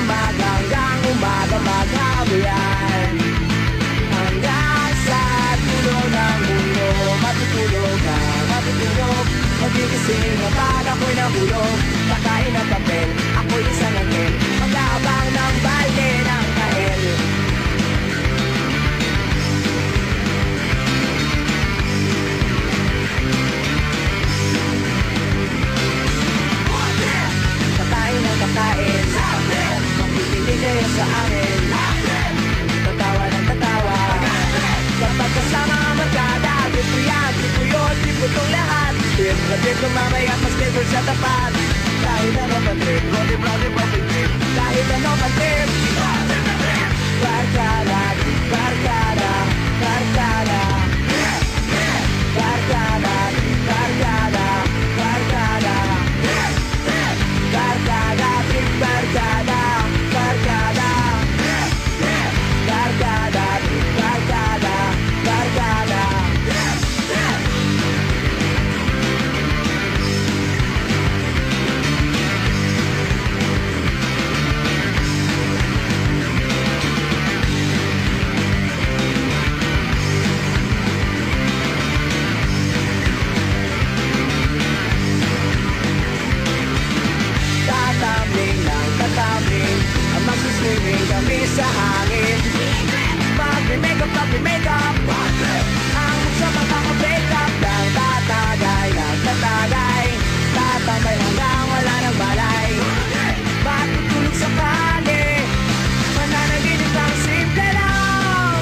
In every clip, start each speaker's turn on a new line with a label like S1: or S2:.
S1: umaga hanggang umaga maghahabayan, hanggang sa dulo ng mundo. Matutulog ka, matutulog, magigising kapag ako'y nahulog. Kakain ng papel, ako'y isang anghel, mag-aabang ng balde ng kahel. Kakain ng kakain, makikinig kayo sa amin, tatawa ng tatawa kapag kasama ang magkada. Tipo yan, tipo yun, tipo itong lahat. Trip na trip ng mamaya, mas favorite sa tapat. Kahit ano pa trip, rodi brody trip. Kahit ano pa trip, barkada, barkada, barkada, barkada, barkada, barkada, barkada, trip, barkada, barkada, barkada, barkada, barkada. Tatamling ng tatamling, ang magsiswimming kami sa hangin. Magme-makeup, magme-makeup, ang sa makaka-break up ng tatagay, ng tatagay. Tatambay hanggang wala ng balay, matutulog sa kali, mananaginip lang, simple lang.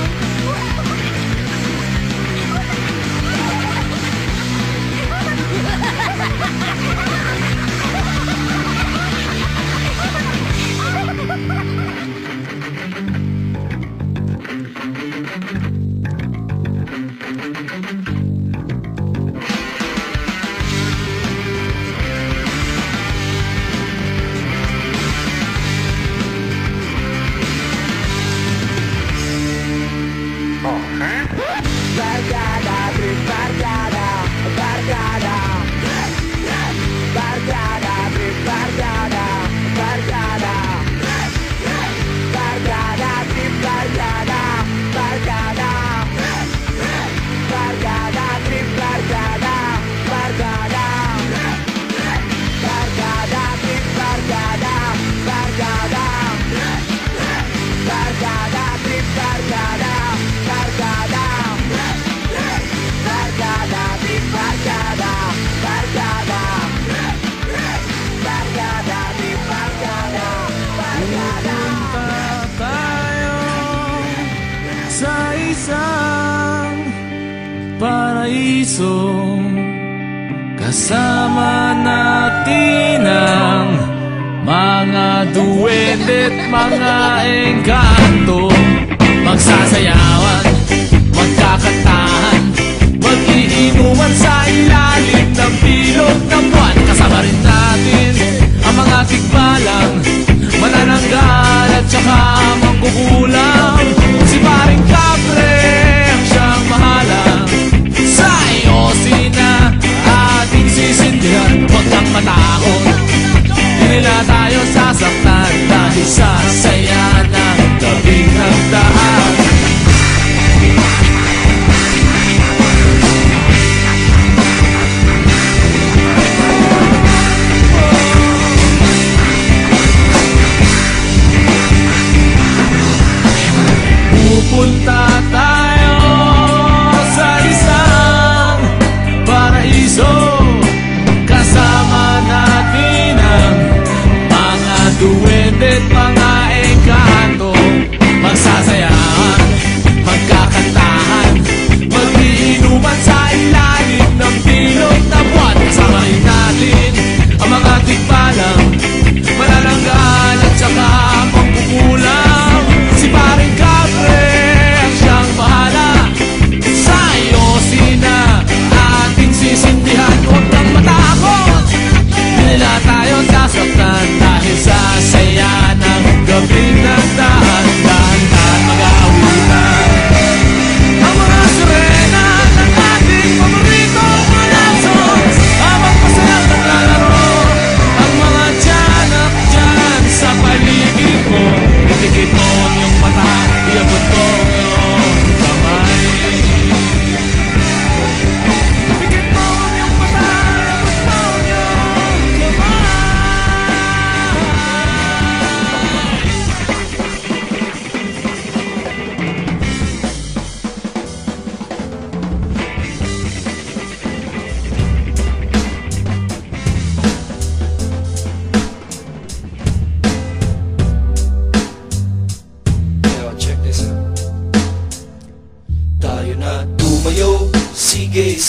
S1: Barkada, trip, barkada, barkada, barkada, trip, barkada, barkada, barkada, trip, barkada, barkada, barkada, trip, barkada, barkada, barkada, trip, barkada, barkada, barkada, trip, barkada, barkada. Barkada, trip, barkada, barkada, barkada, trip, barkada, barkada.
S2: Pumunta tayo sa isang paraiso, kasama natin ang mga duwende't mga engkanto. Magsasayawan, magkakantahan, mag-iinuman sa ilalim ng bilog ng buwan. Kasama rin natin ang mga tigbalang, manananggal at saka mangkukulam. Si Paring Kapre ang siyang mahalang, sa iyo sina ating sisindihan. Huwag kang matakot, di nila tayo sasaktan, dahil sa saya ng gabing nagdaan. Pupunta tayo sa isang paraiso, kasama natin ang mga duwende't mga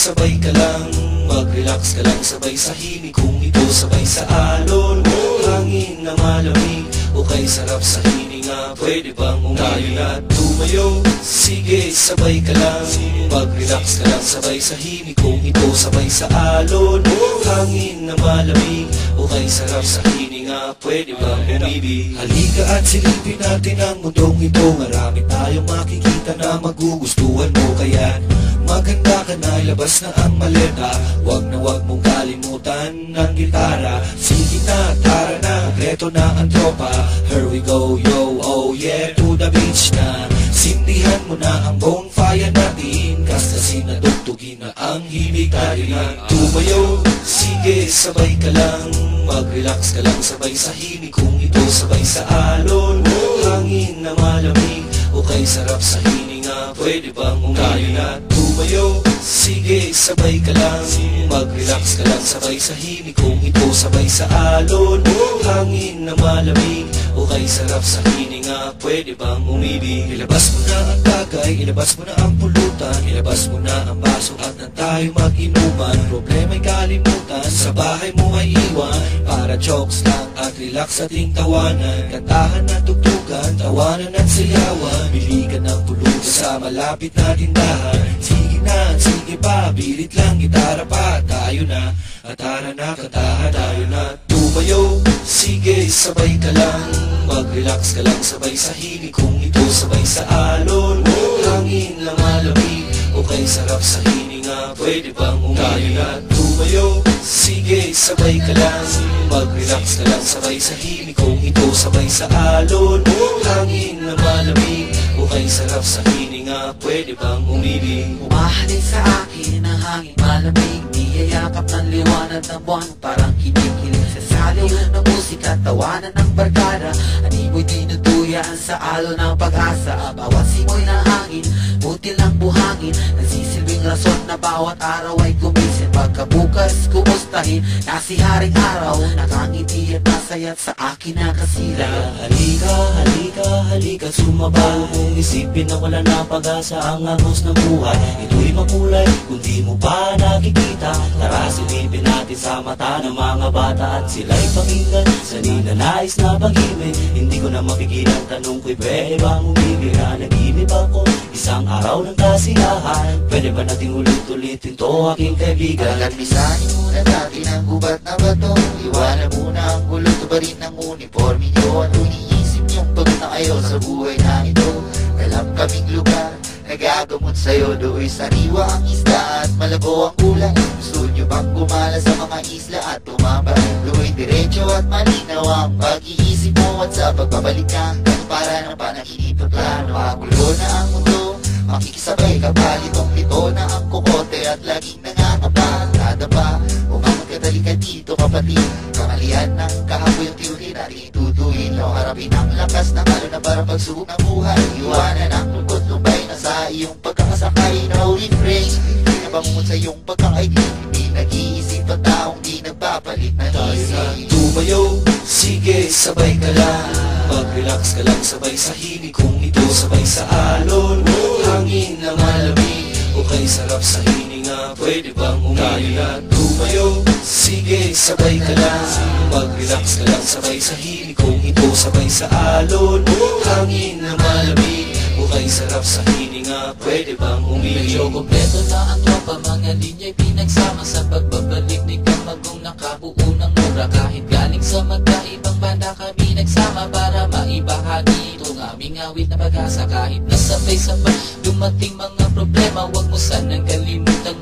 S3: sabay ka lang, mag-relax ka lang, sabay sa himig. Kung ito sabay sa alon, hangin na malamig, o kay sarap sa hininga, pwede bang umili na tumayo? Sige, sabay ka lang, mag-relax ka lang, sabay sa himig. Kung ito sabay sa alon, hangin na malamig, o kay sarap sa hininga, pwede bang umibig? Halika at silipin natin ang mundong ito. Marami tayong makikita na magugustuhan mo, kaya maganda ka na, ilabas na ang maleta. Wag na wag mong kalimutan ng gitara. Sige na, tara na, kompleto na ang tropa. Here we go, yo, oh yeah, to the beach na. Sindihan mo na ang bonfire natin, kastasin na tugtugin na ang himig natin. Tumayo, sige, sabay ka lang, mag-relax ka lang, sabay sa himig. Kung ito sabay sa alon, hangin na malamig, o kay sarap sa hininga, pwede bang umili na tumayo? Sige, sabay ka lang, mag-relax ka lang, sabay sa himig. Kung ito sabay sa alon, hangin na malamig, o kay sarap sa hininga, pwede bang umibig? Ilabas mo na ang bagay, ilabas mo na ang pulutan, ilabas mo na ang baso at na tayo mag-inuman. Problema'y kalimutan, sa bahay mo ay iwan, para jokes lang at relax ating tawanan. Kantahan at tugtugan, tawanan at sayawan, bili ka ng pulutan sa malapit na tindahan. Sige na, sige pa, bilit lang, gitara pa, tayo na, at tara na, kantahan tayo na. Tumayo, sige, sabay ka lang, mag-relax ka lang, sabay sa himig. Kung ito sabay sa alon, hangin lang malamig, o kay sarap sa hininga, pwede bang umili na tumayo? Sige, sabay ka lang, mag-relax ka lang, sabay sa himig. Kung ito sabay sa alon, hangin na malamig, o kay sarap sa hininga, pwede bang umibig?
S4: Umahalin sa akin ang hangin malamig, niyayakap ng liwanag ng buwan, parang kinikilig sa saliw ng musika, tawanan ng barkada. Animoy dinuduyaan sa alon ng pag-asa, bawat simoy ng hangin, butil ng buhangin, nagsisilbing rason na bawat araw ay gumising. Pagkabukas kumustahin na si haring araw, nakangiti at masaya sa akin nakasira.
S3: Halika, halika, halika, sumabaw mong isipin na wala na pag-asa ang agos ng buhay. Ito'y makulay kung di mo pa nakikita. Tara, silipin natin sa mata ng mga bata at sila'y pakinggan sa ninanais na pag-ibig. Hindi ko na mapigilan, tanong ko'y pwede bang umibig? Na nag-ibig ako isang araw ng kasiyahan, pwede ba nating ulit-ulitin to aking kaibigan?
S4: Hanggang misahin muna natin ang gubat na bato, iwanan muna ang gulo, tubarin ng uniforme nyo. At iniisip niyong pagod na kayo sa buhay na ito. Alam kaming lugar, nagagamot sa'yo, do'y sariwa ang isda at malabo ang kulay. Gusto nyo bang gumala sa mga isla at tumambay? Do'y diretso at malinaw ang pag-iisip mo, at sa pagbabalik ka, para ng panaginip at plano. Magulo na ang mundo, makikisabay ka pa, litong-lito na ang kukote at laging nangangapa. Nadapa, umangat ka, ka dito kapatid, kamalian ng kahaboy ang tiyuhin at itutuin. No, harapin ang lakas ng halo na para pagsubok ng buhay, iwanan ang lungkot, lumbay na sa iyong pagkakasakay. No refrain, hindi na bangungot sa iyong pagkakaigib, hindi nag-iisip ang taong di nagpapalit ng isip.
S3: Tumayo, sige, sabay ka lang, mag-relax ka lang, sabay sa himig. Kung ito sabay sa alon, hangin na malamig, o kay sarap sa hininga, pwede bang umili na tumayo? Sige, sabay ka lang, mag-relax ka lang, sabay sa himig. Kung ito sabay sa alon, hangin na malamig, o kay sarap sa hininga, pwede bang umili?
S5: Medyo kompleto na ang tropa, mga linya'y pinagsama sa pagbabalik ni Kamagong nakabuo ng mura. Kahit galing sa magkaibang banda kami nagsama para maibahagi itong aming awit na pag-asa. Kahit nasabay-sabay dumating mga problema, wag mo sanang kalimutang